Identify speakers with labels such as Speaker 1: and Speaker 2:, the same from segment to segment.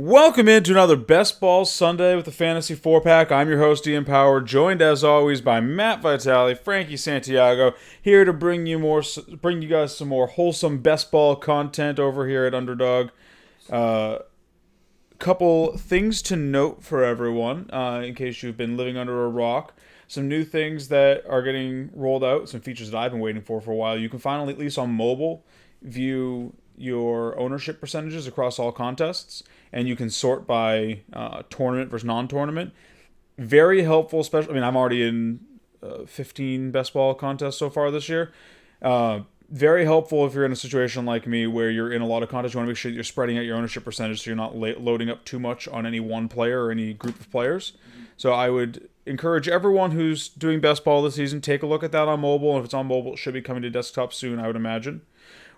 Speaker 1: Welcome into another Best Ball Sunday with the Fantasy 4-Pack. I'm your host, Ian Power, joined as always by Matt Vitale, Frankie Santiago, here to bring you guys some more wholesome best ball content over here at Underdog. Couple things to note for everyone, in case you've been living under a rock. Some new things that are getting rolled out, some features that I've been waiting for a while. You can finally, at least on mobile, view your ownership percentages across all contests, and you can sort by tournament versus non-tournament. Very helpful, especially, I mean, I'm already in 15 best ball contests so far this year. Very helpful if you're in a situation like me where you're in a lot of contests. You want to make sure that you're spreading out your ownership percentage so you're not loading up too much on any one player or any group of players. So I would encourage everyone who's doing best ball this season, take a look at that on mobile. And if it's on mobile, it should be coming to desktop soon, I would imagine.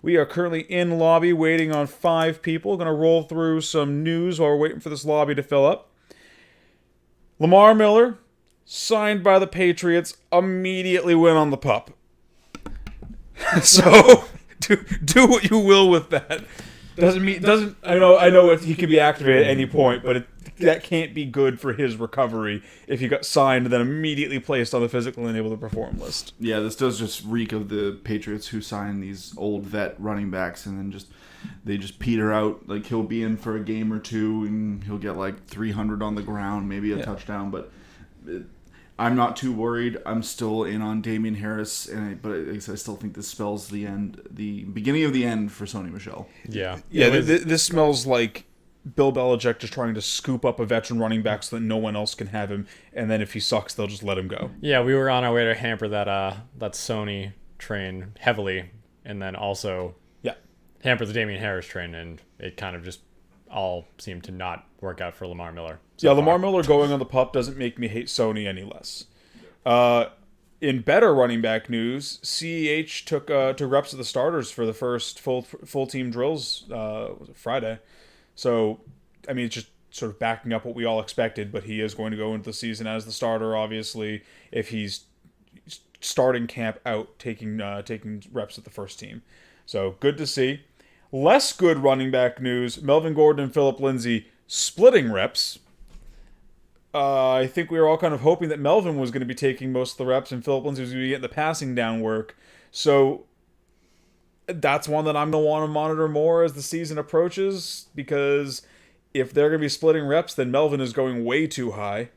Speaker 1: We are currently in lobby waiting on 5 people. Going to roll through some news while we're waiting for this lobby to fill up. Lamar Miller, signed by the Patriots, immediately went on the pup. So do what you will with that. I know he could be activated at any point, but that can't be good for his recovery if he got signed and then immediately placed on the physical and able to perform list.
Speaker 2: Yeah, this does just reek of the Patriots who sign these old vet running backs and then they just peter out. Like, he'll be in for a game or two and he'll get like 300 on the ground, maybe a touchdown, but I'm not too worried. I'm still in on Damian Harris, but I still think this spells the beginning of the end for Sony Michel.
Speaker 1: Yeah. This smells like Bill Belichick just trying to scoop up a veteran running back so that no one else can have him, and then if he sucks, they'll just let him go.
Speaker 3: Yeah, we were on our way to hamper that Sony train heavily, and then also hamper the Damian Harris train, and it kind of just all seemed to not work out for Lamar Miller.
Speaker 1: Lamar Miller going on the pup doesn't make me hate Sony any less. In better running back news, CEH took reps of the starters for the first full team drills Friday. So, I mean, it's just sort of backing up what we all expected, but he is going to go into the season as the starter, obviously, if he's starting camp out, taking reps at the first team. So, good to see. Less good running back news, Melvin Gordon and Phillip Lindsay splitting reps. I think we were all kind of hoping that Melvin was going to be taking most of the reps and Phillip Lindsay was going to be getting the passing down work. So that's one that I'm going to want to monitor more as the season approaches, because if they're going to be splitting reps, then Melvin is going way too high.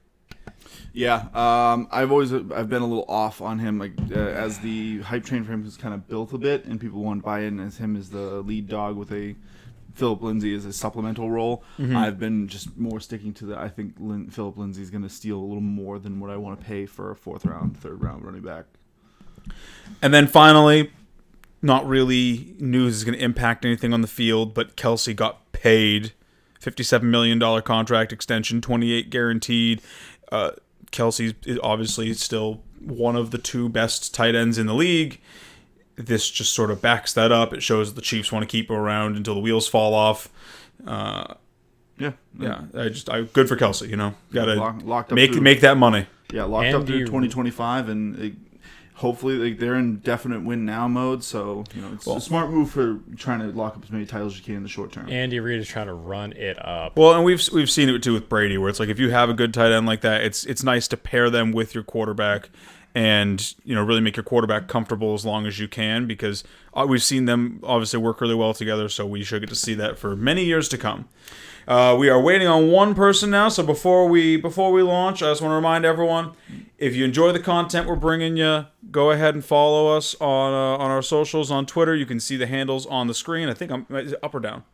Speaker 2: Yeah, I've been a little off on him, as the hype train for him has kind of built a bit, and people want to buy in as him as the lead dog with a Phillip Lindsay as a supplemental role. Mm-hmm. I've been just more sticking to I think Phillip Lindsay is going to steal a little more than what I want to pay for a 4th round, 3rd round running back.
Speaker 1: And then finally, not really news is going to impact anything on the field, but Kelsey got paid. $57 million contract extension, 28 guaranteed. Kelsey's obviously still one of the 2 best tight ends in the league. This just sort of backs that up. It shows that the Chiefs want to keep him around until the wheels fall off. Good for Kelsey. Gotta locked up make that money.
Speaker 2: Yeah, locked up through 2025, and hopefully they're in definite win now mode. So it's a smart move for trying to lock up as many titles as you can in the short term.
Speaker 3: Andy Reid is trying to run it up.
Speaker 1: Well, and we've seen it too with Brady, where it's like if you have a good tight end like that, it's nice to pair them with your quarterback. And really make your quarterback comfortable as long as you can, because we've seen them obviously work really well together, so we should get to see that for many years to come. We are waiting on one person now, so before we launch, I just want to remind everyone, if you enjoy the content we're bringing you, go ahead and follow us on our socials on Twitter. You can see the handles on the screen. I think is it up or down?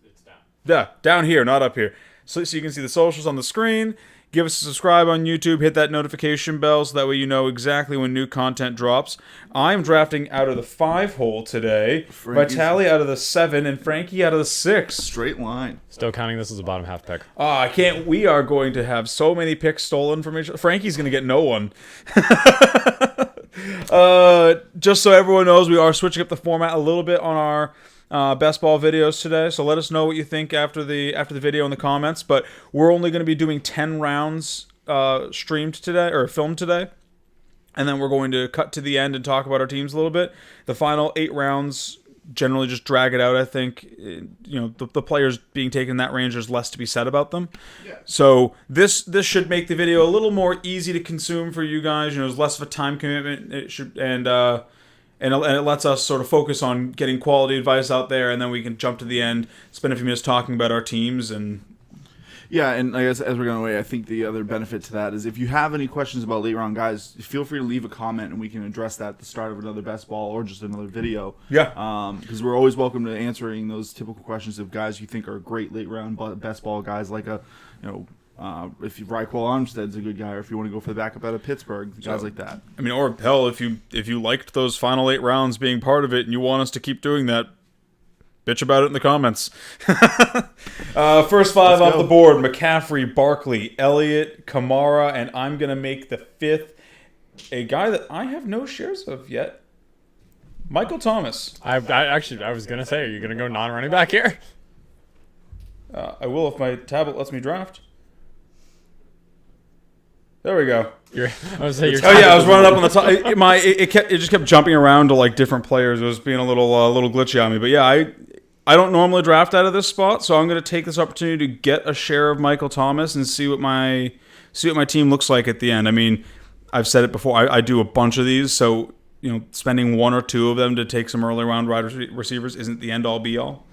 Speaker 3: It's down.
Speaker 1: Yeah, down here, not up here. So you can see the socials on the screen. Give us a subscribe on YouTube. Hit that notification bell so that way you know exactly when new content drops. I'm drafting out of the 5 hole today. Vitale out of the 7 and Frankie out of the 6.
Speaker 2: Straight line.
Speaker 3: Still counting this as a bottom half pick.
Speaker 1: I can't. We are going to have so many picks stolen from each other. Frankie's going to get no one. Just so everyone knows, we are switching up the format a little bit on our best ball videos today, so let us know what you think after the video in the comments. But we're only going to be doing 10 rounds streamed today, or filmed today, and then we're going to cut to the end and talk about our teams a little bit. The final 8 rounds generally just drag it out. I think the players being taken in that range, there's less to be said about them.
Speaker 2: Yeah.
Speaker 1: So this should make the video a little more easy to consume for you guys. There's less of a time commitment. It should and it lets us sort of focus on getting quality advice out there, and then we can jump to the end, spend a few minutes talking about our teams and.
Speaker 2: Yeah, and I guess as we're going away, I think the other benefit to that is if you have any questions about late round guys, feel free to leave a comment and we can address that at the start of another best ball or just another video.
Speaker 1: Yeah.
Speaker 2: Because we're always welcome to answering those typical questions of guys you think are great late round best ball guys, like if Reichwell Armstead's a good guy, or if you want to go for the backup out of Pittsburgh, guys like that.
Speaker 1: I mean, or hell, if you liked those final 8 rounds being part of it and you want us to keep doing that, bitch about it in the comments. First 5 off the board: McCaffrey, Barkley, Elliott, Kamara, and I'm going to make the 5th a guy that I have no shares of yet. Michael Thomas.
Speaker 3: I was going to say, are you going to go non-running back here?
Speaker 1: I will if my tablet lets me draft. There we go.
Speaker 3: I was running
Speaker 1: up on the top. It just kept jumping around to like different players. It was being a little glitchy on me. But yeah, I don't normally draft out of this spot, so I'm going to take this opportunity to get a share of Michael Thomas and see what my team looks like at the end. I mean, I've said it before. I do a bunch of these, so spending 1 or 2 of them to take some early round wide receivers isn't the end all be all.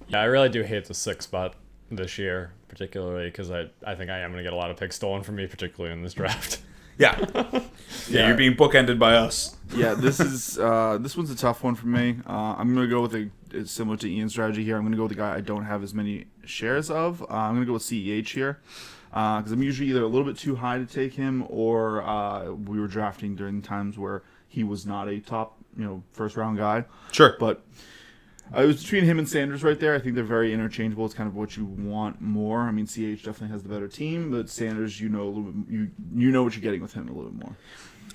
Speaker 3: Yeah, I really do hate the 6th spot this year, particularly because I think I am going to get a lot of picks stolen from me, particularly in this draft.
Speaker 1: Yeah. You're being bookended by us.
Speaker 2: Yeah, this one's a tough one for me. I'm going to go with it's similar to Ian's strategy here. I'm going to go with the guy I don't have as many shares of. I'm going to go with CEH here because I'm usually either a little bit too high to take him, or we were drafting during times where he was not a top first round guy.
Speaker 1: Sure.
Speaker 2: But I was between him and Sanders right there. I think they're very interchangeable. It's kind of what you want more. I mean, CH definitely has the better team, but Sanders, a little bit, you know what you're getting with him a little bit more.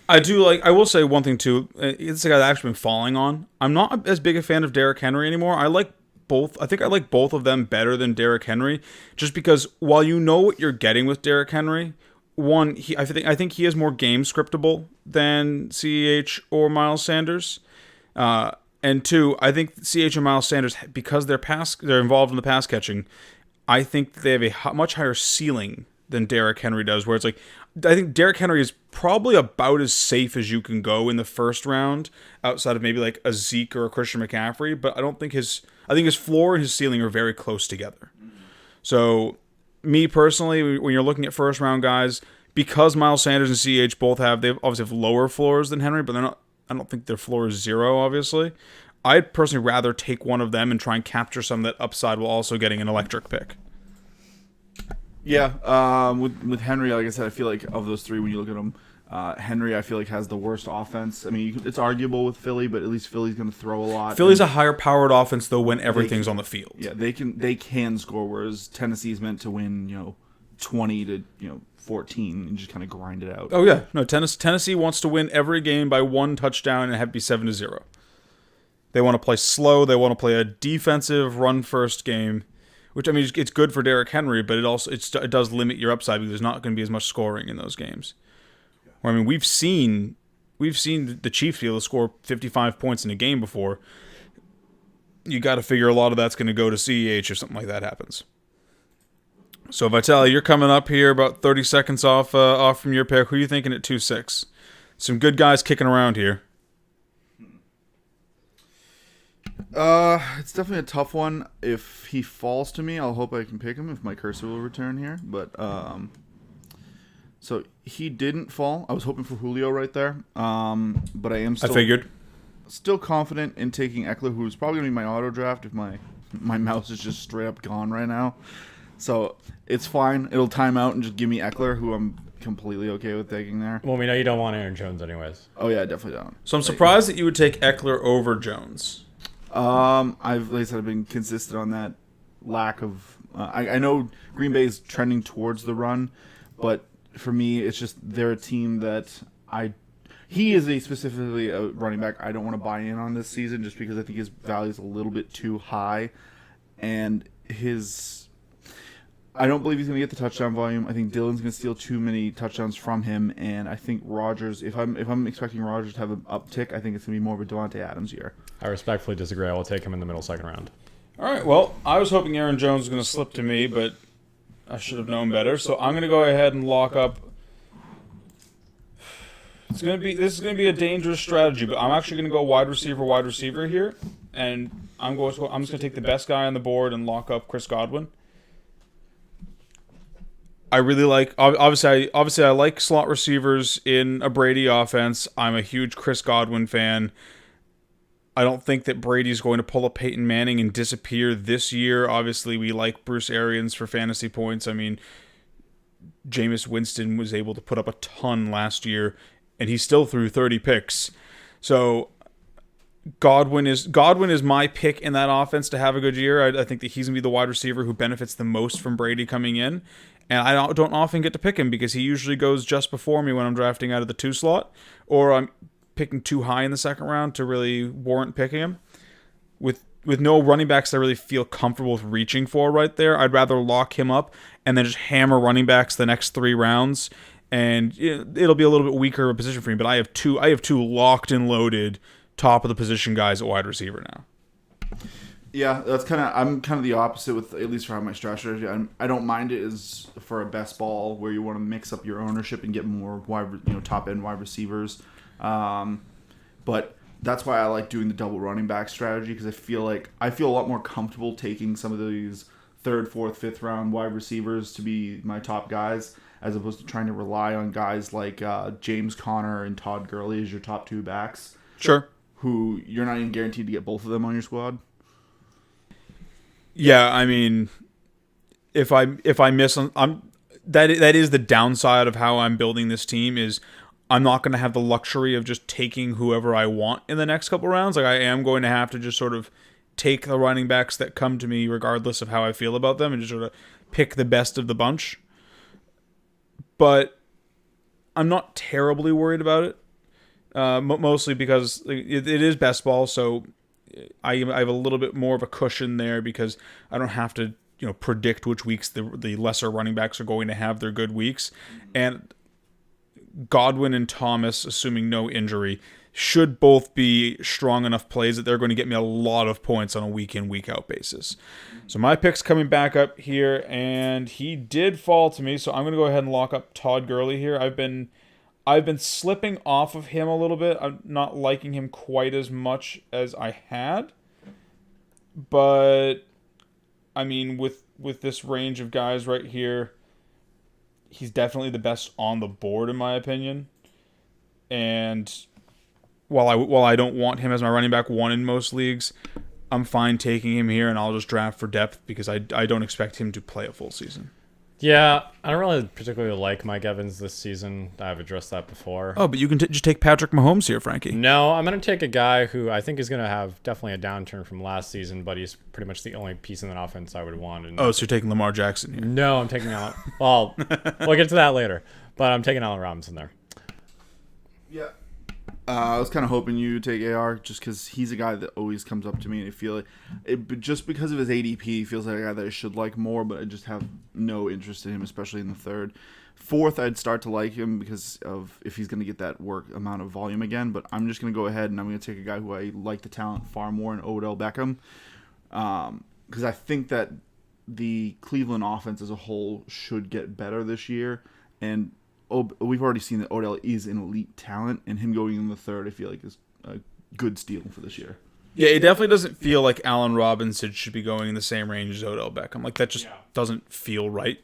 Speaker 1: I will say one thing too. It's a guy that I've actually been falling on. I'm not as big a fan of Derrick Henry anymore. I like both. I think I like both of them better than Derrick Henry, just because while you know what you're getting with Derrick Henry, one, I think he is more game scriptable than CEH or Miles Sanders. And 2, I think CH and Miles Sanders, because they're involved in the pass catching, I think they have a much higher ceiling than Derrick Henry does. Where it's like, I think Derrick Henry is probably about as safe as you can go in the first round, outside of maybe like a Zeke or a Christian McCaffrey. But I think his floor and his ceiling are very close together. So, me personally, when you're looking at first round guys, because Miles Sanders and CH both they obviously have lower floors than Henry, but they're not. I don't think their floor is 0, obviously. I'd personally rather take one of them and try and capture some of that upside while also getting an electric pick.
Speaker 2: Yeah, with Henry, like I said, I feel like of those 3, when you look at them, Henry, I feel like has the worst offense. I mean, it's arguable with Philly, but at least Philly's going to throw a lot.
Speaker 1: Philly's a higher powered offense, though, when everything's on the field.
Speaker 2: Yeah, they can score, whereas Tennessee's meant to win, 20 to 14 and just kind of grind it out.
Speaker 1: Oh yeah, no. Tennessee wants to win every game by 1 touchdown and have it be 7-0. They want to play slow. They want to play a defensive run first game, which I mean it's good for Derrick Henry, but it does limit your upside because there's not going to be as much scoring in those games. I mean we've seen the Chiefs be able to score 55 points in a game before. You got to figure a lot of that's going to go to CEH if something like that happens. So, Vitaly, you're coming up here about 30 seconds off from your pick. Who are you thinking at 2-6? Some good guys kicking around here.
Speaker 2: It's definitely a tough one. If he falls to me, I'll hope I can pick him if my cursor will return here. But so he didn't fall. I was hoping for Julio right there. But I am still confident in taking Eckler, who's probably going to be my auto draft if my mouse is just straight up gone right now. So it's fine. It'll time out and just give me Eckler, who I'm completely okay with taking there.
Speaker 3: Well, we know you don't want Aaron Jones anyways.
Speaker 2: Oh, yeah, I definitely don't.
Speaker 1: So I'm surprised that you would take Eckler over Jones.
Speaker 2: Like I said, I've been consistent on that lack of... I know Green Bay is trending towards the run, but for me, it's just they're a team that he is specifically a running back I don't want to buy in on this season just because I think his value is a little bit too high, and I don't believe he's going to get the touchdown volume. I think Dillon's going to steal too many touchdowns from him, and I think Rodgers. If I'm expecting Rodgers to have an uptick, I think it's going to be more of a Devontae Adams year.
Speaker 3: I respectfully disagree. I will take him in the middle second round.
Speaker 1: All right. Well, I was hoping Aaron Jones was going to slip to me, but I should have known better. So I'm going to go ahead and lock up. This is going to be a dangerous strategy, but I'm actually going to go wide receiver here, and I'm just going to take the best guy on the board and lock up Chris Godwin. I really like obviously I like slot receivers in a Brady offense. I'm a huge Chris Godwin fan. I don't think that Brady's going to pull a Peyton Manning and disappear this year. Obviously, we like Bruce Arians for fantasy points. I mean, Jameis Winston was able to put up a ton last year, and he still threw 30 picks. So Godwin is my pick in that offense to have a good year. I think that he's going to be the wide receiver who benefits the most from Brady coming in. And I don't often get to pick him because he usually goes just before me when I'm drafting out of the 2 slot, or I'm picking too high in the second round to really warrant picking him. With no running backs that I really feel comfortable with reaching for right there, I'd rather lock him up and then just hammer running backs the next 3 rounds. And it'll be a little bit weaker of a position for me, but I have two locked and loaded top of the position guys at wide receiver now.
Speaker 2: Yeah, I'm kind of the opposite with, at least for my strategy. I don't mind it as for a best ball where you want to mix up your ownership and get more top end wide receivers. But that's why I like doing the double running back strategy, because I feel a lot more comfortable taking some of these 3rd, 4th, 5th round wide receivers to be my top guys, as opposed to trying to rely on guys like James Conner and Todd Gurley as your top 2 backs.
Speaker 1: Sure.
Speaker 2: Who you're not even guaranteed to get both of them on your squad.
Speaker 1: Yeah, I mean, if I miss, that is the downside of how I'm building this team, is I'm not going to have the luxury of just taking whoever I want in the next couple rounds. Like, I am going to have to just sort of take the running backs that come to me regardless of how I feel about them and just sort of pick the best of the bunch. But I'm not terribly worried about it, mostly because it is best ball, so I have a little bit more of a cushion there because I don't have to predict which weeks the lesser running backs are going to have their good weeks. And Godwin and Thomas, assuming no injury, should both be strong enough plays that they're going to get me a lot of points on a week-in, week-out basis. So my pick's coming back up here, and he did fall to me, so I'm going to go ahead and lock up Todd Gurley here. I've been slipping off of him a little bit. I'm not liking him quite as much as I had. But, I mean, with this range of guys right here, he's definitely the best on the board, in my opinion. And while I don't want him as my running back 1 in most leagues, I'm fine taking him here, and I'll just draft for depth because I don't expect him to play a full season.
Speaker 3: Yeah, I don't really particularly like Mike Evans this season. I've addressed that before.
Speaker 1: Oh, but you can just take Patrick Mahomes here, Frankie.
Speaker 3: No, I'm going to take a guy who I think is going to have definitely a downturn from last season, but he's pretty much the only piece in that offense I would want. And
Speaker 1: so you're taking Lamar Jackson here.
Speaker 3: No, I'm taking Allen. Well, we'll get to that later, but I'm taking Allen Robinson there.
Speaker 2: Yeah. I was kind of hoping you would take AR just because he's a guy that always comes up to me, and I feel but just because of his ADP, he feels like a guy that I should like more, but I just have no interest in him, especially in the 3rd. 4th, I'd start to like him because of if he's going to get that amount of volume again, but I'm just going to go ahead and I'm going to take a guy who I like the talent far more in Odell Beckham, because I think that the Cleveland offense as a whole should get better this year, and we've already seen that Odell is an elite talent, and him going in the 3rd, I feel like is a good steal for this year.
Speaker 1: Yeah, it definitely doesn't feel like Allen Robinson should be going in the same range as Odell Beckham. Like, that just doesn't feel right.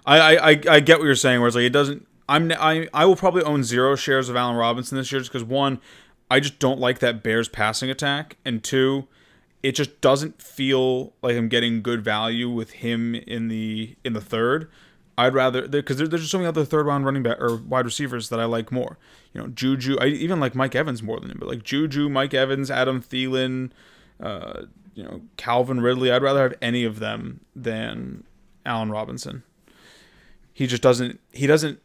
Speaker 1: I get what you're saying, where it's like it doesn't. I will probably own 0 shares of Allen Robinson this year just because, 1, I just don't like that Bears passing attack, and 2, it just doesn't feel like I'm getting good value with him in the 3rd. I'd rather, because there's just so many other 3rd round running back or wide receivers that I like more. Juju. I even like Mike Evans more than him, but like Juju, Mike Evans, Adam Thielen, Calvin Ridley. I'd rather have any of them than Allen Robinson. He just doesn't. He doesn't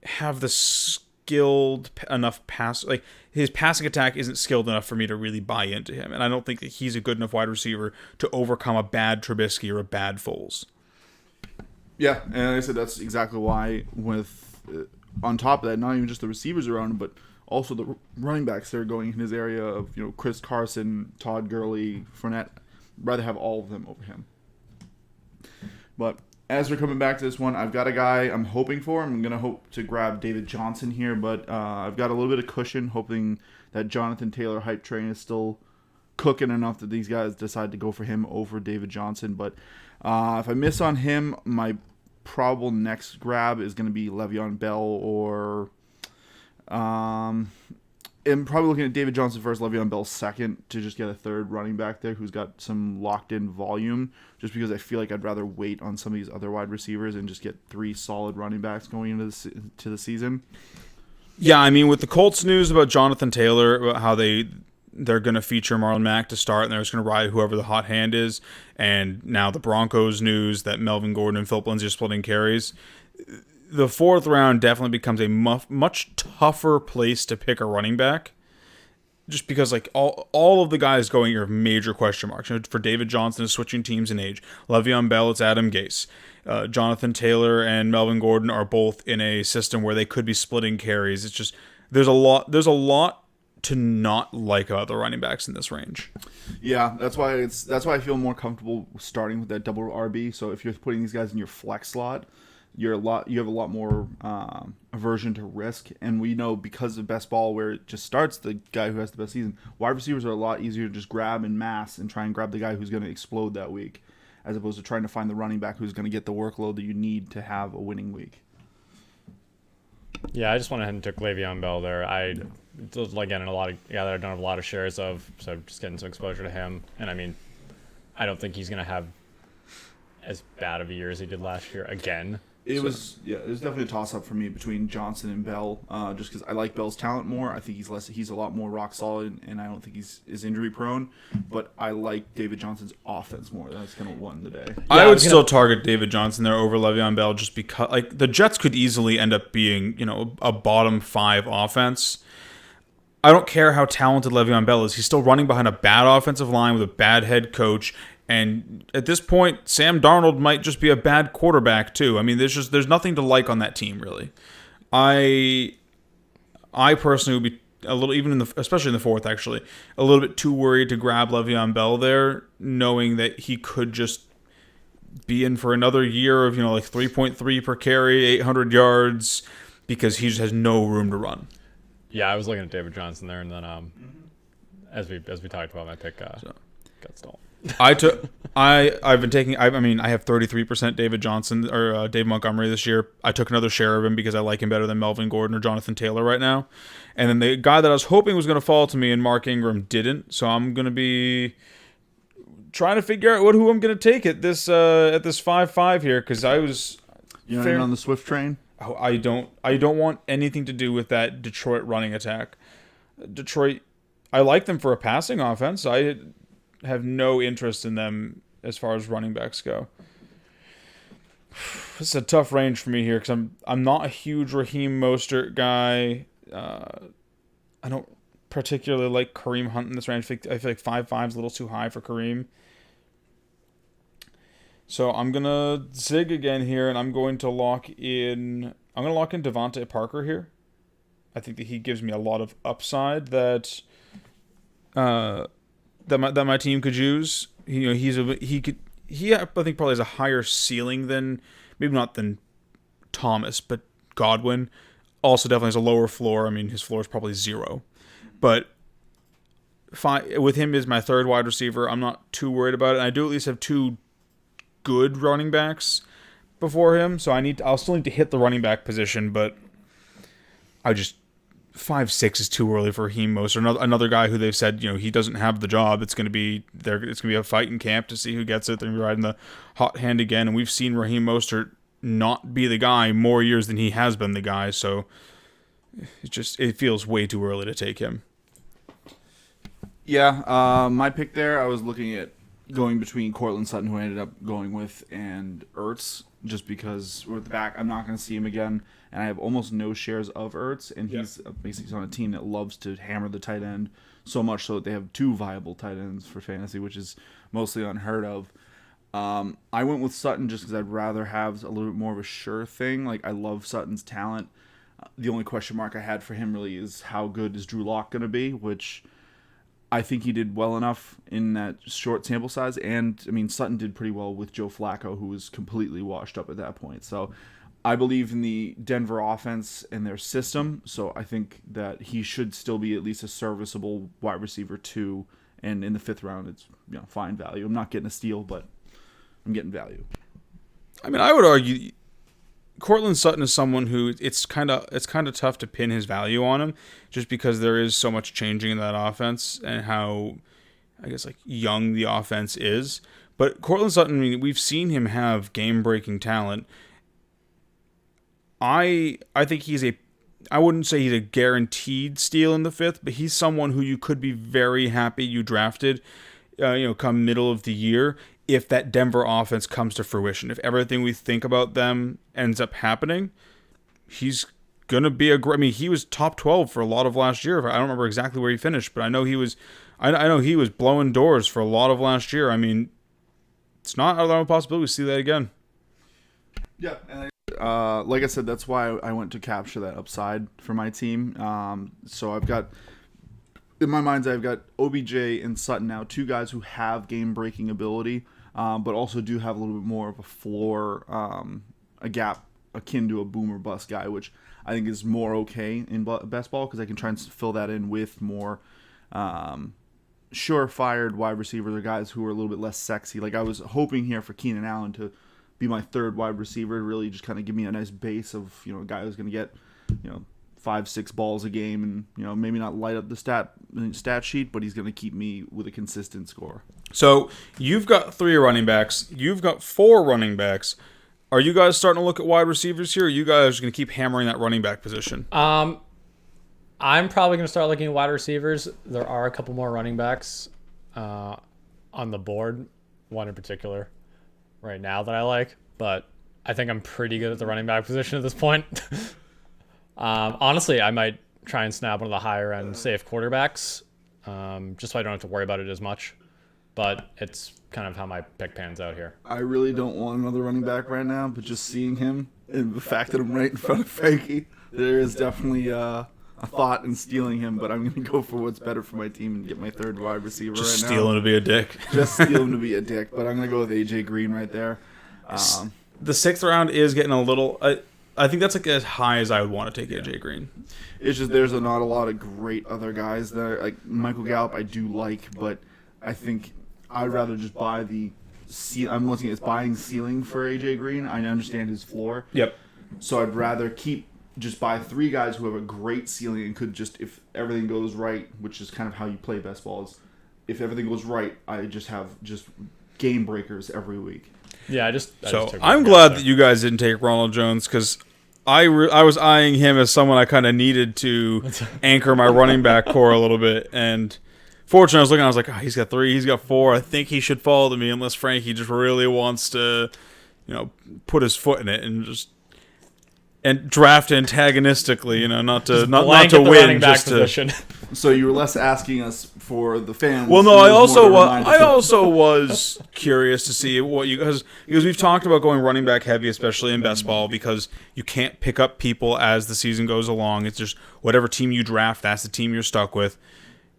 Speaker 1: have the skilled enough pass. Like, his passing attack isn't skilled enough for me to really buy into him, and I don't think that he's a good enough wide receiver to overcome a bad Trubisky or a bad Foles.
Speaker 2: Yeah, and like I said, that's exactly why with on top of that, not even just the receivers around him, but also the running backs that are going in his area of Chris Carson, Todd Gurley, Fournette. I'd rather have all of them over him. But as we're coming back to this one, I've got a guy I'm hoping for. I'm going to hope to grab David Johnson here, but I've got a little bit of cushion, hoping that Jonathan Taylor hype train is still cooking enough that these guys decide to go for him over David Johnson. But if I miss on him, my probable next grab is going to be Le'Veon Bell or... I'm probably looking at David Johnson first, Le'Veon Bell second, to just get a third running back there who's got some locked-in volume, just because I feel like I'd rather wait on some of these other wide receivers and just get 3 solid running backs going into the season.
Speaker 1: Yeah, I mean, with the Colts news about Jonathan Taylor, about how they're going to feature Marlon Mack to start, and they're just going to ride whoever the hot hand is, and now the Broncos news that Melvin Gordon and Philip Lindsay are splitting carries, the 4th round definitely becomes a much tougher place to pick a running back, just because like all of the guys going here are major question marks. For David Johnson is switching teams in age. Le'Veon Bell, it's Adam Gase. Jonathan Taylor and Melvin Gordon are both in a system where they could be splitting carries. It's just there's a lot to not like about the running backs in this range.
Speaker 2: Yeah, that's why I feel more comfortable starting with that double RB. So if you're putting these guys in your flex slot, you have a lot more aversion to risk, and we know because of best ball where it just starts the guy who has the best season, wide receivers are a lot easier to just grab in mass and try and grab the guy who's going to explode that week, as opposed to trying to find the running back who's going to get the workload that you need to have a winning week.
Speaker 3: Yeah, I just went ahead and took Le'Veon Bell there. Again, in a lot of that I don't have a lot of shares of, so just getting some exposure to him. And I mean, I don't think he's going to have as bad of a year as he did last year again.
Speaker 2: It was definitely a toss-up for me between Johnson and Bell, just because I like Bell's talent more. I think he's a lot more rock solid, and I don't think he's injury prone. But I like David Johnson's offense more. That's kind of won the day.
Speaker 1: Yeah, I would still target David Johnson there over Le'Veon Bell, just because like the Jets could easily end up being a bottom 5 offense. I don't care how talented Le'Veon Bell is; he's still running behind a bad offensive line with a bad head coach. And at this point, Sam Darnold might just be a bad quarterback too. I mean, there's nothing to like on that team really. I personally would be a little, especially in the 4th actually, a little bit too worried to grab Le'Veon Bell there, knowing that he could just be in for another year of like 3.3 per carry, 800 yards, because he just has no room to run.
Speaker 3: Yeah, I was looking at David Johnson there, and then as we talked about, my pick got stalled.
Speaker 1: I have 33% David Johnson or Dave Montgomery this year. I took another share of him because I like him better than Melvin Gordon or Jonathan Taylor right now. And then the guy that I was hoping was going to fall to me and Mark Ingram didn't. So I'm going to be trying to figure out who I'm going to take at this 5-5 here, because I was
Speaker 2: in on the Swift train.
Speaker 1: I don't want anything to do with that Detroit running attack. Detroit, I like them for a passing offense. I have no interest in them as far as running backs go. It's a tough range for me here because I'm not a huge Raheem Mostert guy. I don't particularly like Kareem Hunt in this range. I feel like 5-5 is a little too high for Kareem. So I'm gonna zig again here, and I'm going to lock in Devontae Parker here. I think that he gives me a lot of upside that my team could use. I think probably has a higher ceiling than, maybe not than Thomas, but Godwin. Also definitely has a lower floor. I mean, his floor is probably 0. But with him as my 3rd wide receiver, I'm not too worried about it. And I do at least have 2 good running backs before him, so I'll still need to hit the running back position, but 5-6 is too early for Raheem Mostert. Another guy who they've said, he doesn't have the job. It's going to be a fight in camp to see who gets it. They're going to be riding the hot hand again, and we've seen Raheem Mostert not be the guy more years than he has been the guy, so it feels way too early to take him.
Speaker 2: Yeah, my pick there, I was looking at going between Cortland Sutton, who I ended up going with, and Ertz, just because with the back, I'm not going to see him again, and I have almost no shares of Ertz, and he's basically on a team that loves to hammer the tight end so much so that they have 2 viable tight ends for fantasy, which is mostly unheard of. I went with Sutton just because I'd rather have a little bit more of a sure thing. Like, I love Sutton's talent. The only question mark I had for him really is how good is Drew Lock going to be, which I think he did well enough in that short sample size. And, I mean, Sutton did pretty well with Joe Flacco, who was completely washed up at that point. So I believe in the Denver offense and their system. So I think that he should still be at least a serviceable wide receiver 2. And in the 5th round, it's fine value. I'm not getting a steal, but I'm getting value.
Speaker 1: I mean, I would argue Cortland Sutton is someone who it's kind of tough to pin his value on him, just because there is so much changing in that offense and how, I guess, like, young the offense is. But Cortland Sutton, I mean, we've seen him have game-breaking talent. I think I wouldn't say he's a guaranteed steal in the 5th, but he's someone who you could be very happy you drafted, come middle of the year, if that Denver offense comes to fruition. If everything we think about them ends up happening, he's going to be he was top 12 for a lot of last year. I don't remember exactly where he finished, but I know he was blowing doors for a lot of last year. I mean, it's not out of the possibility we see that again.
Speaker 2: Yeah, and like I said, that's why I went to capture that upside for my team. So I've got, in my mind's eye, I've got OBJ and Sutton now, 2 guys who have game-breaking ability, but also do have a little bit more of a floor, a gap akin to a boom or bust guy, which I think is more okay in best ball because I can try and fill that in with more sure-fired wide receivers or guys who are a little bit less sexy. Like, I was hoping here for Keenan Allen to be my 3rd wide receiver, really just kind of give me a nice base of, a guy who's going to get, 5-6 balls a game and, maybe not light up the stat sheet, but he's going to keep me with a consistent score.
Speaker 1: So you've got 3 running backs. You've got 4 running backs. Are you guys starting to look at wide receivers here, or are you guys going to keep hammering that running back position?
Speaker 3: I'm probably going to start looking at wide receivers. There are a couple more running backs on the board, one in particular right now that I like, but I think I'm pretty good at the running back position at this point. Honestly, I might try and snap one of the higher end safe quarterbacks, just so I don't have to worry about it as much. But it's kind of how my pick pans out here.
Speaker 2: I really don't want another running back right now, but just seeing him and the fact that I'm right in front of Frankie, there is definitely a thought in stealing him, but I'm going to go for what's better for my team and get my 3rd wide receiver
Speaker 1: just
Speaker 2: right now.
Speaker 1: Just steal him to be a dick.
Speaker 2: Just steal him to be a dick, but I'm going to go with AJ Green right there.
Speaker 1: The 6th round is getting a little... I think that's like as high as I would want to take AJ Green.
Speaker 2: It's just there's not a lot of great other guys there. Like Michael Gallup, I do like, but I think I'd rather just buy I'm looking at buying ceiling for AJ Green. I understand his floor.
Speaker 1: Yep.
Speaker 2: So I'd rather just buy 3 guys who have a great ceiling and could just, if everything goes right, which is kind of how you play best balls, if everything goes right, I just have game breakers every week.
Speaker 3: Yeah,
Speaker 1: I'm glad that you guys didn't take Ronald Jones, because I was eyeing him as someone I kind of needed to anchor my running back core a little bit. And fortunately, I was like, oh, he's got 3, he's got 4. I think he should fall to me unless Frankie just really wants to, put his foot in it and draft antagonistically, not to win, just to.
Speaker 2: So you were less asking us for the fans.
Speaker 1: Well, no, I also was curious to see what you guys, because we've talked about going running back heavy, especially in best ball, because you can't pick up people as the season goes along. It's just whatever team you draft, that's the team you're stuck with.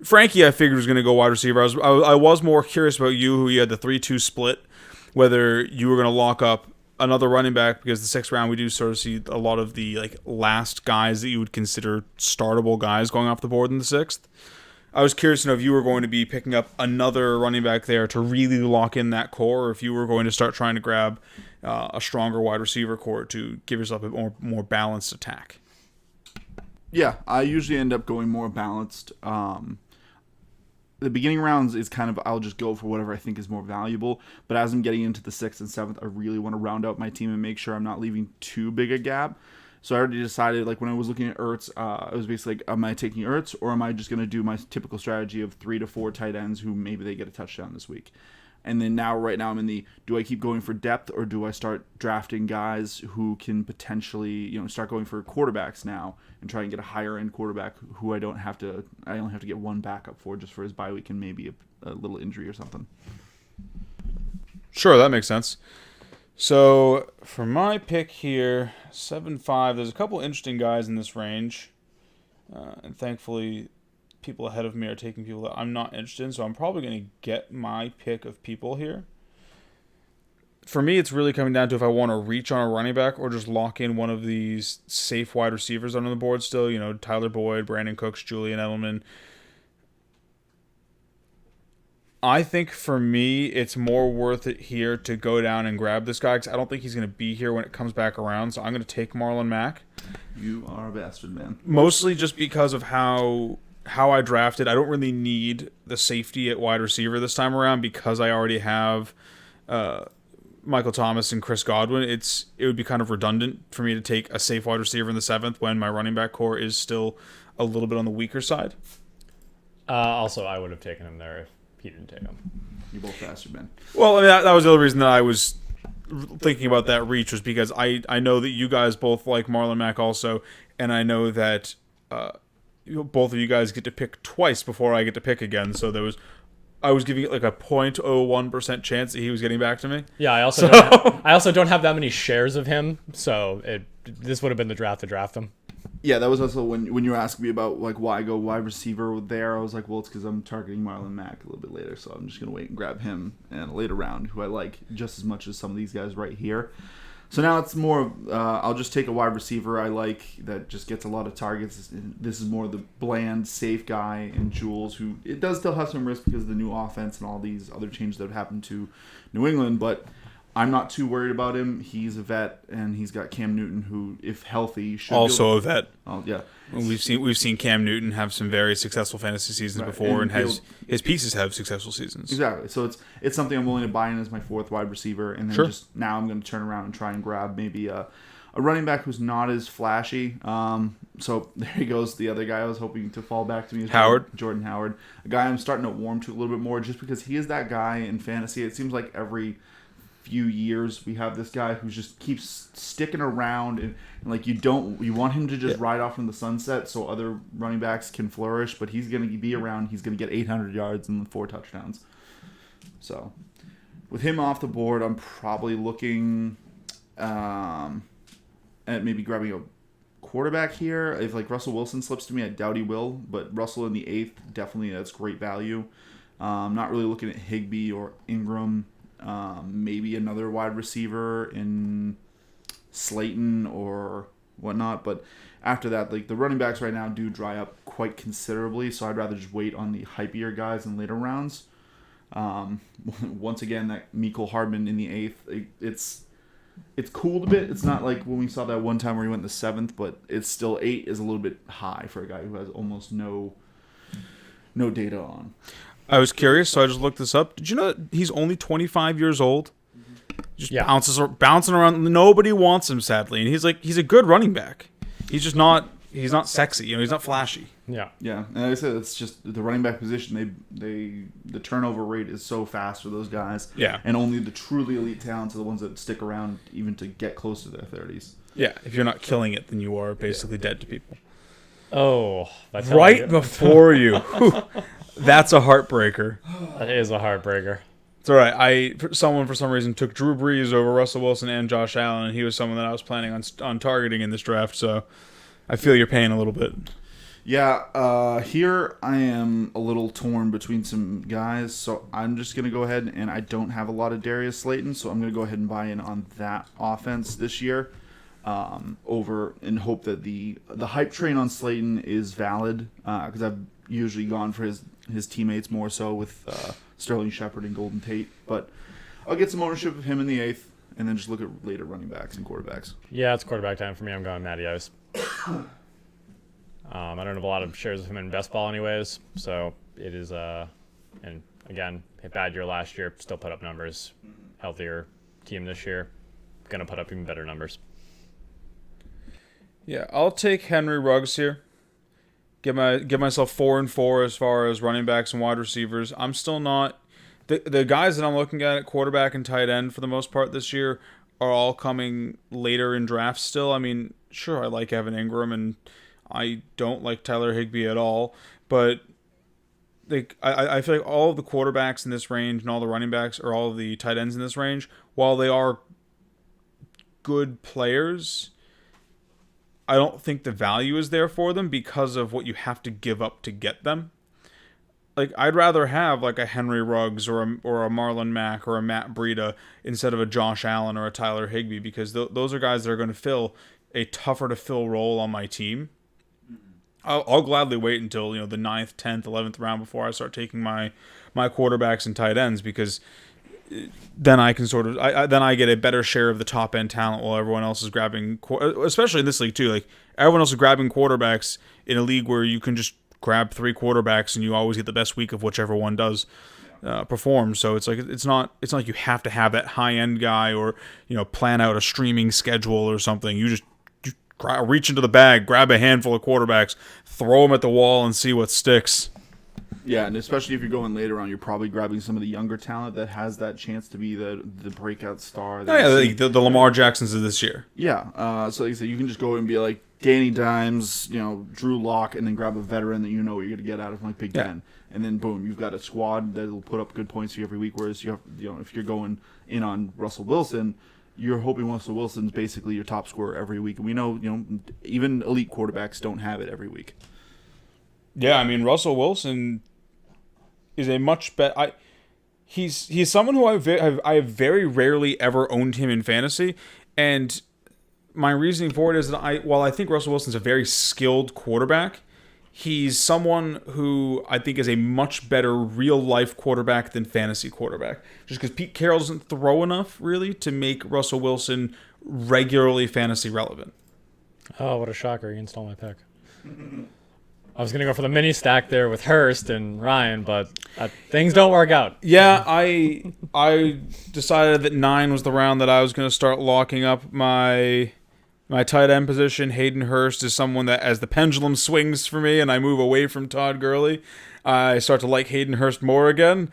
Speaker 1: Frankie, I figured, was going to go wide receiver. I was more curious about you, who you had the 3-2 split, whether you were going to lock up another running back, because the 6th round we do sort of see a lot of the last guys that you would consider startable guys going off the board in the 6th. I was curious to know if you were going to be picking up another running back there to really lock in that core, or if you were going to start trying to grab a stronger wide receiver core to give yourself a more balanced attack.
Speaker 2: Yeah, I usually end up going more balanced. The beginning rounds is kind of, I'll just go for whatever I think is more valuable. But as I'm getting into the 6th and 7th, I really want to round out my team and make sure I'm not leaving too big a gap. So I already decided, when I was looking at Ertz, I was basically like, am I taking Ertz, or am I just going to do my typical strategy of 3 to 4 tight ends who maybe they get a touchdown this week? And then right now I'm in do I keep going for depth, or do I start drafting guys who can potentially, start going for quarterbacks now and try and get a higher end quarterback who I only have to get one backup for, just for his bye week and maybe a little injury or something.
Speaker 1: Sure, that makes sense. So for my pick here, 7-5, there's a couple interesting guys in this range. And thankfully, people ahead of me are taking people that I'm not interested in, so I'm probably going to get my pick of people here. For me, it's really coming down to if I want to reach on a running back or just lock in one of these safe wide receivers on the board still. Tyler Boyd, Brandon Cooks, Julian Edelman. I think for me, it's more worth it here to go down and grab this guy because I don't think he's going to be here when it comes back around. So I'm going to take Marlon Mack.
Speaker 2: You are a bastard, man.
Speaker 1: Mostly just because of how I drafted. I don't really need the safety at wide receiver this time around because I already have Michael Thomas and Chris Godwin. It would be kind of redundant for me to take a safe wide receiver in the 7th when my running back core is still a little bit on the weaker side.
Speaker 3: Also, I would have taken him there if he didn't take him.
Speaker 2: You're both bastard, man.
Speaker 1: Well, I mean, that was the other reason that I was thinking about that reach was because I know that you guys both like Marlon Mack also, and I know that both of you guys get to pick twice before I get to pick again. So I was giving it like a 0.01% chance that he was getting back to me.
Speaker 3: Yeah, I also don't have that many shares of him, so this would have been the draft to draft him.
Speaker 2: Yeah, that was also when you were asking me about like why go wide receiver there. I was like, well, it's because I'm targeting Marlon Mack a little bit later, so I'm just gonna wait and grab him in a later round, who I like just as much as some of these guys right here. So now it's more. I'll just take a wide receiver I like that just gets a lot of targets. This is more the bland, safe guy in Jules, who it does still have some risk because of the new offense and all these other changes that have happened to New England, but I'm not too worried about him. He's a vet, and he's got Cam Newton, who, if healthy, should
Speaker 1: also a vet.
Speaker 2: Oh yeah,
Speaker 1: we've seen Cam Newton have some very successful fantasy seasons before, and his pieces have successful seasons.
Speaker 2: Exactly. So it's something I'm willing to buy in as my 4th wide receiver, and then just now I'm going to turn around and try and grab maybe a running back who's not as flashy. So there he goes, the other guy I was hoping to fall back to me is Jordan Howard, a guy I'm starting to warm to a little bit more, just because he is that guy in fantasy. It seems like every few years we have this guy who just keeps sticking around and like you want him to just ride off in the sunset so other running backs can flourish, but he's going to be around. He's going to get 800 yards and 4 touchdowns. So with him off the board, I'm probably looking at maybe grabbing a quarterback here. If like Russell Wilson slips to me, I doubt he will, but Russell in the 8th, definitely that's great value. Not really looking at Higbee or Ingram. Maybe another wide receiver in Slayton or whatnot, but after that, like the running backs right now do dry up quite considerably, so I'd rather just wait on the hypier guys in later rounds. Once again, that Mecole Hardman in the 8th, it's cooled a bit. It's not like when we saw that one time where he went in the 7th, but it's still 8 is a little bit high for a guy who has almost no data on.
Speaker 1: I was curious, so I just looked this up. Did you know that he's only 25 years old? Just bouncing around. Nobody wants him, sadly. And he's a good running back. He's just not sexy. He's not flashy.
Speaker 3: Yeah.
Speaker 2: Yeah. And like I said, it's just the running back position. The turnover rate is so fast for those guys.
Speaker 1: Yeah.
Speaker 2: And only the truly elite talents are the ones that stick around even to get close to their 30s.
Speaker 1: Yeah. If you're not killing it, then you are basically dead to people.
Speaker 3: Oh, that's
Speaker 1: right before you. That's a heartbreaker.
Speaker 3: That is a heartbreaker.
Speaker 1: It's all right. Someone for some reason took Drew Brees over Russell Wilson and Josh Allen, and he was someone that I was planning on targeting in this draft. So I feel your pain a little bit.
Speaker 2: Yeah. Here I am a little torn between some guys, so I'm just gonna go ahead and I don't have a lot of Darius Slayton, so I'm gonna go ahead and buy in on that offense this year. Over and hope that the hype train on Slayton is valid because I've usually gone for his teammates more so with Sterling Shepard and Golden Tate, but I'll get some ownership of him in the 8th and then just look at later running backs and quarterbacks.
Speaker 3: Yeah, it's quarterback time for me. I'm going Matty Ice. I don't have a lot of shares of him in best ball anyways, so it is and again, a bad year last year, still put up numbers. Healthier team this year, gonna put up even better numbers.
Speaker 1: Yeah, I'll take Henry Ruggs here. Give myself 4-4 as far as running backs and wide receivers. I'm still not the guys that I'm looking at quarterback and tight end for the most part this year are all coming later in drafts still. I mean, sure, I like Evan Ingram and I don't like Tyler Higbee at all, but like I feel like all of the quarterbacks in this range and all the running backs or all of the tight ends in this range, while they are good players, I don't think the value is there for them because of what you have to give up to get them. Like, I'd rather have like a Henry Ruggs or a Marlon Mack or a Matt Breida instead of a Josh Allen or a Tyler Higbee, because those are guys that are going to fill a tougher to fill role on my team. I'll gladly wait until the 9th, 10th, 11th round before I start taking my quarterbacks and tight ends, because then I can then I get a better share of the top end talent while everyone else is grabbing, especially in this league too. Like, everyone else is grabbing quarterbacks in a league where you can just grab 3 quarterbacks and you always get the best week of whichever one does perform. So it's not like you have to have that high end guy or plan out a streaming schedule or something. You just reach into the bag, grab a handful of quarterbacks, throw them at the wall, and see what sticks.
Speaker 2: Yeah, and especially if you're going later on, you're probably grabbing some of the younger talent that has that chance to be the breakout star.
Speaker 1: The Lamar Jacksons of this year.
Speaker 2: Yeah, so like I said, you can just go and be like Danny Dimes, Drew Lock, and then grab a veteran that you know what you're going to get out of like Big Ten. And then boom, you've got a squad that will put up good points for you every week. Whereas if you're going in on Russell Wilson, you're hoping Russell Wilson's basically your top scorer every week. And we know, even elite quarterbacks don't have it every week.
Speaker 1: Yeah, I mean, Russell Wilson is a much better. He's someone who I have very rarely ever owned him in fantasy, and my reasoning for it is that while I think Russell Wilson's a very skilled quarterback, he's someone who I think is a much better real life quarterback than fantasy quarterback. Just because Pete Carroll doesn't throw enough really to make Russell Wilson regularly fantasy relevant.
Speaker 3: Oh, what a shocker! You stole my pick. I was going to go for the mini stack there with Hurst and Ryan, but things don't work out.
Speaker 1: Yeah, I decided that 9 was the round that I was going to start locking up my tight end position. Hayden Hurst is someone that, as the pendulum swings for me and I move away from Todd Gurley, I start to like Hayden Hurst more again.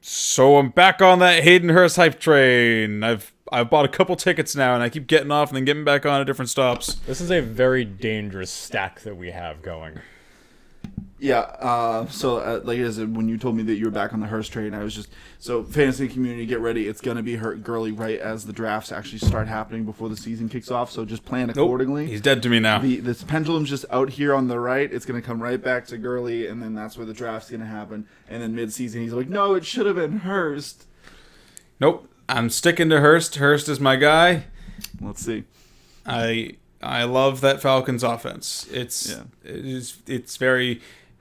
Speaker 1: So I'm back on that Hayden Hurst hype train. I've bought a couple tickets now, and I keep getting off and then getting back on at different stops.
Speaker 3: This is a very dangerous stack that we have going.
Speaker 2: Yeah, like I said, when you told me that you were back on the Hurst train, I was just, so fantasy community, get ready. It's going to be Gurley right as the drafts actually start happening before the season kicks off, so just plan accordingly.
Speaker 1: Nope, he's dead to me now.
Speaker 2: This pendulum's just out here on the right. It's going to come right back to Gurley, and then that's where the draft's going to happen. And then mid-season, he's like, no, it should have been Hurst.
Speaker 1: Nope, I'm sticking to Hurst. Hurst is my guy.
Speaker 2: Let's see.
Speaker 1: I love that Falcons offense. It's very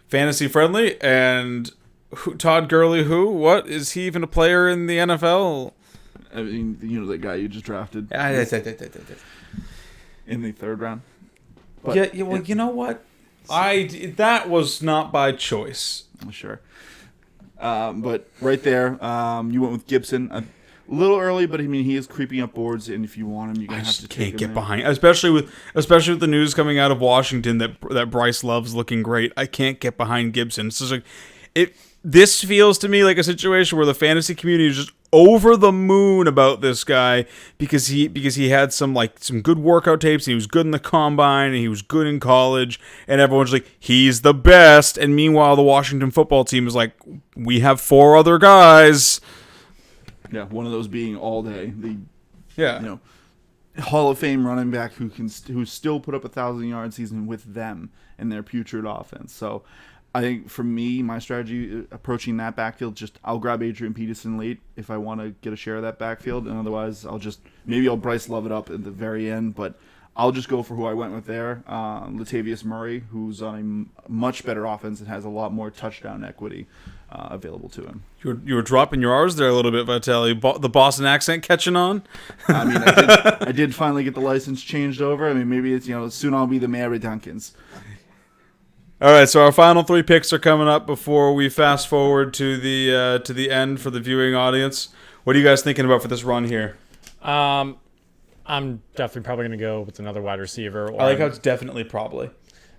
Speaker 1: fantasy friendly, and Todd Gurley, what is he even a player in the NFL?
Speaker 2: I mean, that guy you just drafted in the 3rd round.
Speaker 1: But yeah, well, you know what? That was not by choice.
Speaker 2: Sure. But right there, you went with Gibson. A little early, but I mean, he is creeping up boards, and if you want him, you're gonna have to take him.
Speaker 1: Can't get behind, especially with the news coming out of Washington that Bryce Love's looking great. I can't get behind Gibson. It's just like this feels to me like a situation where the fantasy community is just over the moon about this guy because he had some good workout tapes. And he was good in the combine, and he was good in college, and everyone's like, he's the best. And meanwhile, the Washington football team is like, we have 4 other guys.
Speaker 2: Yeah, one of those being all day. Hall of Fame running back who still put up 1,000-yard season with them and their putrid offense. So I think for me, my strategy approaching that backfield, I'll grab Adrian Peterson late if I want to get a share of that backfield, and otherwise I'll Bryce Love it up at the very end, but I'll just go for who I went with there, Latavius Murray, who's on a much better offense and has a lot more touchdown equity available to him.
Speaker 1: You were dropping your R's there a little bit, Vitelli. The Boston accent catching on?
Speaker 2: I mean, I did finally get the license changed over. I mean, maybe it's, soon I'll be the Mary Duncans.
Speaker 1: All right, so our final 3 picks are coming up before we fast forward to the end for the viewing audience. What are you guys thinking about for this run here?
Speaker 3: I'm definitely probably going to go with another wide receiver.
Speaker 1: I like how it's definitely probably.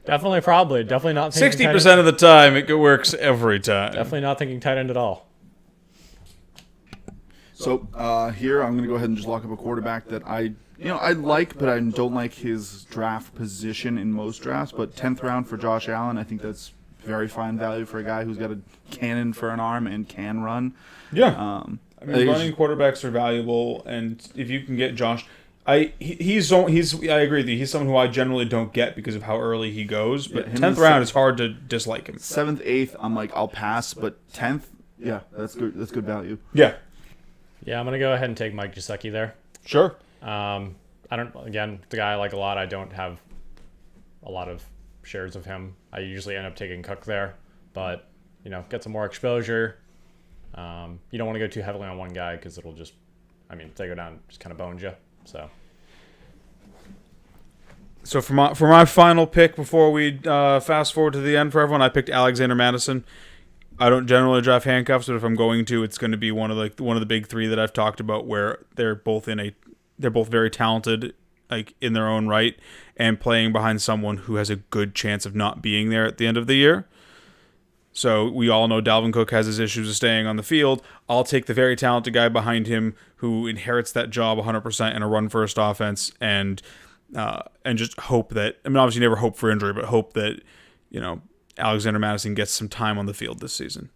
Speaker 3: Definitely probably. Definitely not thinking
Speaker 1: 60% of the time, it works every time.
Speaker 3: Definitely not thinking tight end at all.
Speaker 2: So here, I'm going to go ahead and just lock up a quarterback that I like, but I don't like his draft position in most drafts. But 10th round for Josh Allen, I think that's very fine value for a guy who's got a cannon for an arm and can run.
Speaker 1: Yeah. I mean, running quarterbacks are valuable, and if you can get Josh, I agree with you. He's someone who I generally don't get because of how early he goes. But 10th round, it's hard to dislike him.
Speaker 2: 7th, 8th, I'm like, I'll pass. But 10th, yeah, that's good. That's good value.
Speaker 1: Yeah.
Speaker 3: Yeah, I'm gonna go ahead and take Mike Gesicki there.
Speaker 1: Sure.
Speaker 3: The guy I like a lot. I don't have a lot of shares of him. I usually end up taking Cook there, but get some more exposure. You don't want to go too heavily on one guy because it'll just, if they go down, just kind of bones you.
Speaker 1: So for my final pick before we fast forward to the end for everyone, I picked Alexander Madison. I don't generally draft handcuffs, but if I'm going to, it's going to be one of the big three that I've talked about, where they're both very talented, like in their own right, and playing behind someone who has a good chance of not being there at the end of the year. So we all know Dalvin Cook has his issues of staying on the field. I'll take the very talented guy behind him who inherits that job 100% in a run-first offense, and just hope that, obviously never hope for injury, but hope that, Alexander Madison gets some time on the field this season.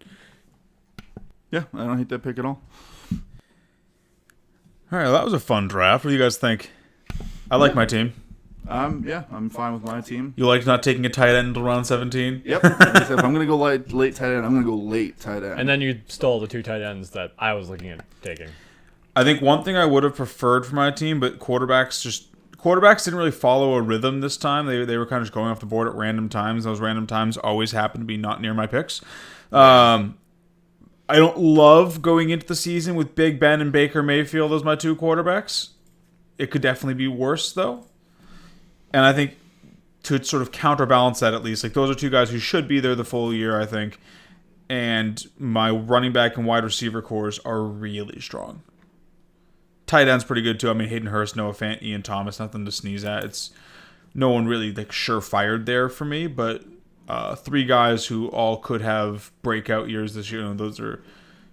Speaker 2: Yeah, I don't hate that pick at all.
Speaker 1: All right, well, that was a fun draft. What do you guys think? I like my team.
Speaker 2: Yeah, I'm fine with my team.
Speaker 1: You like not taking a tight end until round 17?
Speaker 2: Yep. If I'm going to go late tight end, I'm going to go late tight end.
Speaker 3: And then you stole the 2 tight ends that I was looking at taking.
Speaker 1: I think one thing I would have preferred for my team, but quarterbacks didn't really follow a rhythm this time. They were kind of just going off the board at random times. Those random times always happen to be not near my picks. I don't love going into the season with Big Ben and Baker Mayfield as my 2 quarterbacks. It could definitely be worse, though. And I think to sort of counterbalance that, at least, like, those are 2 guys who should be there the full year, I think. And my running back and wide receiver cores are really strong. Tight end's pretty good, too. Hayden Hurst, Noah Fant, Ian Thomas, nothing to sneeze at. It's no one really, sure-fired there for me, but 3 guys who all could have breakout years this year. Those are,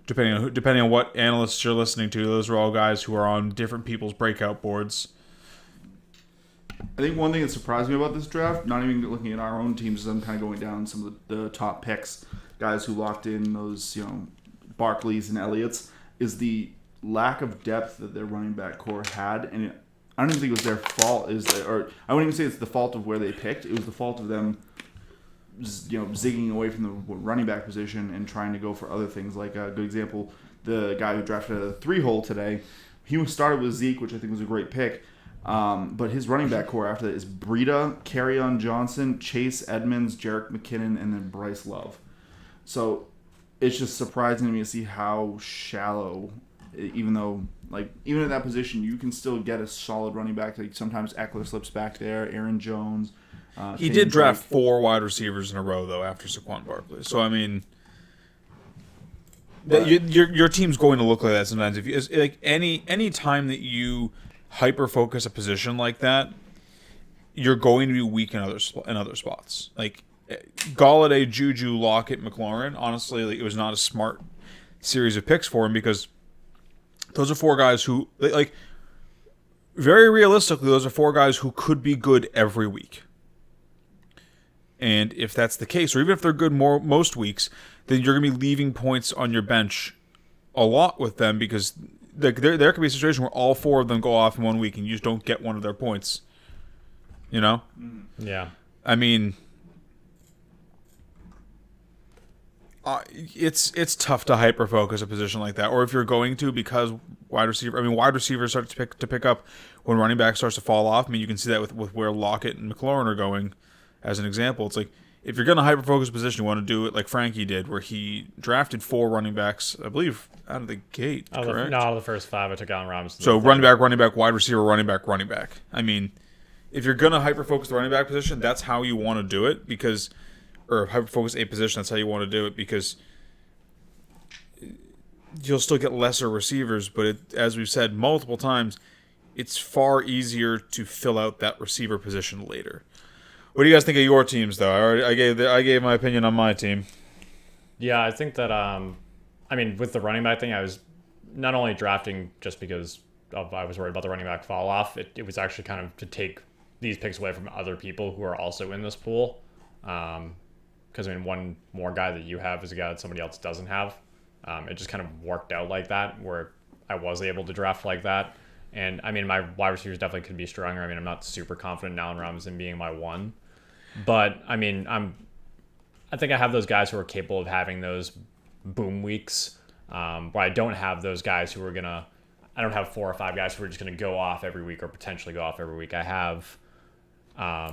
Speaker 1: depending on what analysts you're listening to, those are all guys who are on different people's breakout boards.
Speaker 2: I think one thing that surprised me about this draft, not even looking at our own teams, is I'm kind of going down some of the top picks, guys who locked in those, Barkleys and Elliott's, is the lack of depth that their running back core had. And I don't even think it was their fault, or I wouldn't even say it's the fault of where they picked. It was the fault of them, zigging away from the running back position and trying to go for other things. Like a good example, the guy who drafted a 3-hole today, he started with Zeke, which I think was a great pick. But his running back core after that is Breida, Kerryon Johnson, Chase Edmonds, Jerick McKinnon, and then Bryce Love. So it's just surprising to me to see how shallow, even at that position, you can still get a solid running back. Like sometimes Eckler slips back there, Aaron Jones.
Speaker 1: He did draft 4 wide receivers in a row, though, after Saquon Barkley. So, your team's going to look like that sometimes. If you, any time that you hyper-focus a position like that, you're going to be weak in other spots. Like Galladay, Juju, Lockett, McLaurin, honestly, it was not a smart series of picks for him because those are 4 guys who, very realistically, those are 4 guys who could be good every week. And if that's the case, or even if they're good most weeks, then you're going to be leaving points on your bench a lot with them because there could be a situation where all 4 of them go off in 1 week and you just don't get one of their points.
Speaker 3: Yeah.
Speaker 1: It's tough to hyper-focus a position like that. Or if you're going to, because wide receivers start to pick up when running back starts to fall off. You can see that with where Lockett and McLaurin are going. As an example, it's like if you're going to hyper-focus a position, you want to do it like Frankie did, where he drafted 4 running backs, I believe, out of the gate, correct?
Speaker 3: Out of the first 5, I took Allen Robinson.
Speaker 1: So running back, wide receiver, running back. If you're going to hyper-focus the running back position, that's how you want to do it, or hyper-focus a position, that's how you want to do it, because you'll still get lesser receivers, but as we've said multiple times, it's far easier to fill out that receiver position later. What do you guys think of your teams, though? I gave my opinion on my team.
Speaker 3: Yeah, I think that with the running back thing, I was not only drafting just because I was worried about the running back fall off. It was actually kind of to take these picks away from other people who are also in this pool. because I mean, one more guy that you have is a guy that somebody else doesn't have. It just kind of worked out like that, where I was able to draft like that. And I mean, my wide receivers definitely could be stronger. I mean, I'm not super confident in Allen Robinson being my one, but I mean, I think I have those guys who are capable of having those boom weeks, where I don't have those guys who are gonna. I don't have 4 or 5 guys who are just gonna go off every week or potentially go off every week. I have a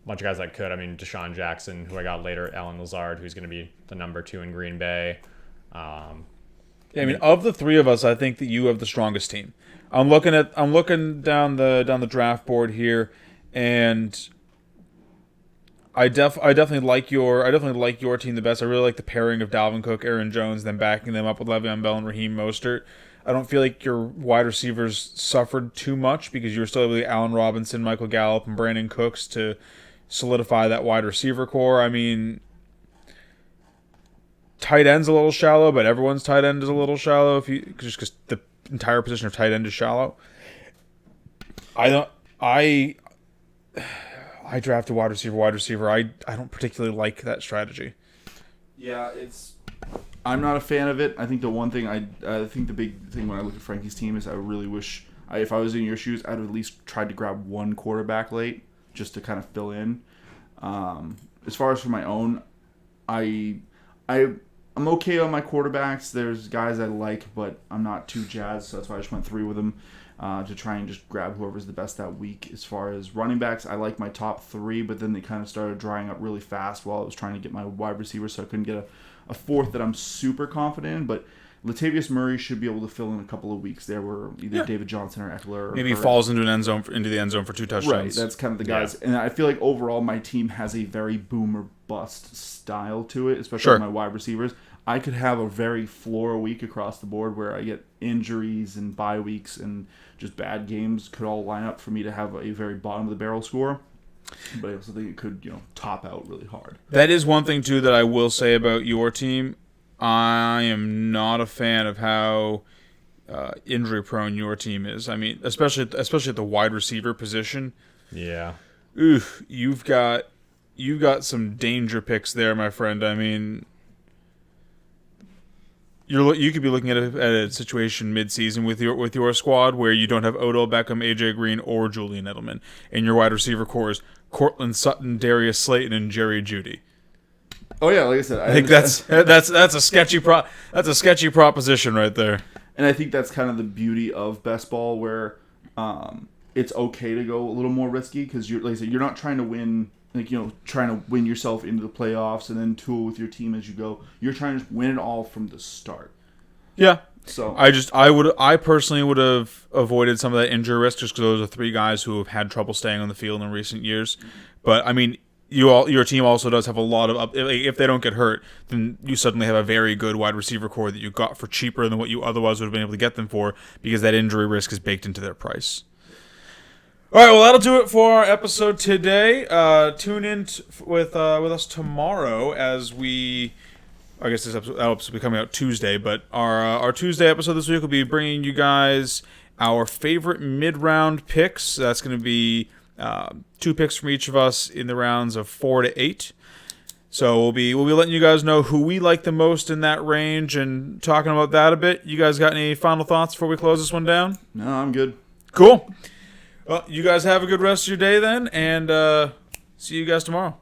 Speaker 3: bunch of guys that could. I mean, Deshaun Jackson, who I got later, Alan Lazard, who's going to be the number 2 in Green Bay.
Speaker 1: I mean, of the 3 of us, I think that you have the strongest team. I'm looking down the draft board here, and I definitely like your team the best. I really like the pairing of Dalvin Cook, Aaron Jones, then backing them up with Le'Veon Bell and Raheem Mostert. I don't feel like your wide receivers suffered too much because you were still able to get Allen Robinson, Michael Gallup, and Brandon Cooks to solidify that wide receiver core. I mean, tight end's a little shallow, but everyone's tight end is a little shallow just because the entire position of tight end is shallow. I drafted wide receiver. I don't particularly like that strategy.
Speaker 2: Yeah, I'm not a fan of it. I think the one thing I think the big thing when I look at Frankie's team is I really wish if I was in your shoes, I'd at least tried to grab one quarterback late just to kind of fill in. As far as for my own, I'm okay on my quarterbacks. There's guys I like, but I'm not too jazzed, so that's why I just went 3 with them to try and just grab whoever's the best that week. As far as running backs, I like my top 3, but then they kind of started drying up really fast while I was trying to get my wide receiver, so I couldn't get a 4th that I'm super confident in, but Latavius Murray should be able to fill in a couple of weeks there where either David Johnson or Eckler or
Speaker 1: maybe he falls into the end zone for 2 touchdowns.
Speaker 2: Right, that's kind of the guys. Yeah. And I feel like overall my team has a very boom or bust style to it, especially with my wide receivers. I could have a very floor week across the board where I get injuries and bye weeks and just bad games could all line up for me to have a very bottom of the barrel score. But I also think it could, top out really hard.
Speaker 1: That is one thing too that I will say about your team. I am not a fan of how injury prone your team is. I mean, especially at the wide receiver position.
Speaker 3: Yeah.
Speaker 1: Oof, you've got some danger picks there, my friend. I mean, you could be looking at a situation mid-season with your squad where you don't have Odell Beckham, AJ Green, or Julian Edelman, and your wide receiver core is Cortland Sutton, Darius Slayton, and Jerry Jeudy.
Speaker 2: Oh yeah, like I said,
Speaker 1: I think that's a sketchy proposition right there.
Speaker 2: And I think that's kind of the beauty of best ball, where it's okay to go a little more risky because like I said, you're not trying to win. Trying to win yourself into the playoffs and then tool with your team as you go. You're trying to win it all from the start.
Speaker 1: Yeah.
Speaker 2: So
Speaker 1: I personally would have avoided some of that injury risk just because those are 3 guys who have had trouble staying on the field in recent years. But I mean, your team also does have a lot of if they don't get hurt, then you suddenly have a very good wide receiver core that you got for cheaper than what you otherwise would have been able to get them for because that injury risk is baked into their price. All right, well, that'll do it for our episode today. Tune in with us tomorrow as I guess that'll be coming out Tuesday, but our Tuesday episode this week will be bringing you guys our favorite mid-round picks. That's going to be 2 picks from each of us in the rounds of 4 to 8. So we'll be letting you guys know who we like the most in that range and talking about that a bit. You guys got any final thoughts before we close this one down?
Speaker 2: No, I'm good.
Speaker 1: Cool. Well, you guys have a good rest of your day then, and see you guys tomorrow.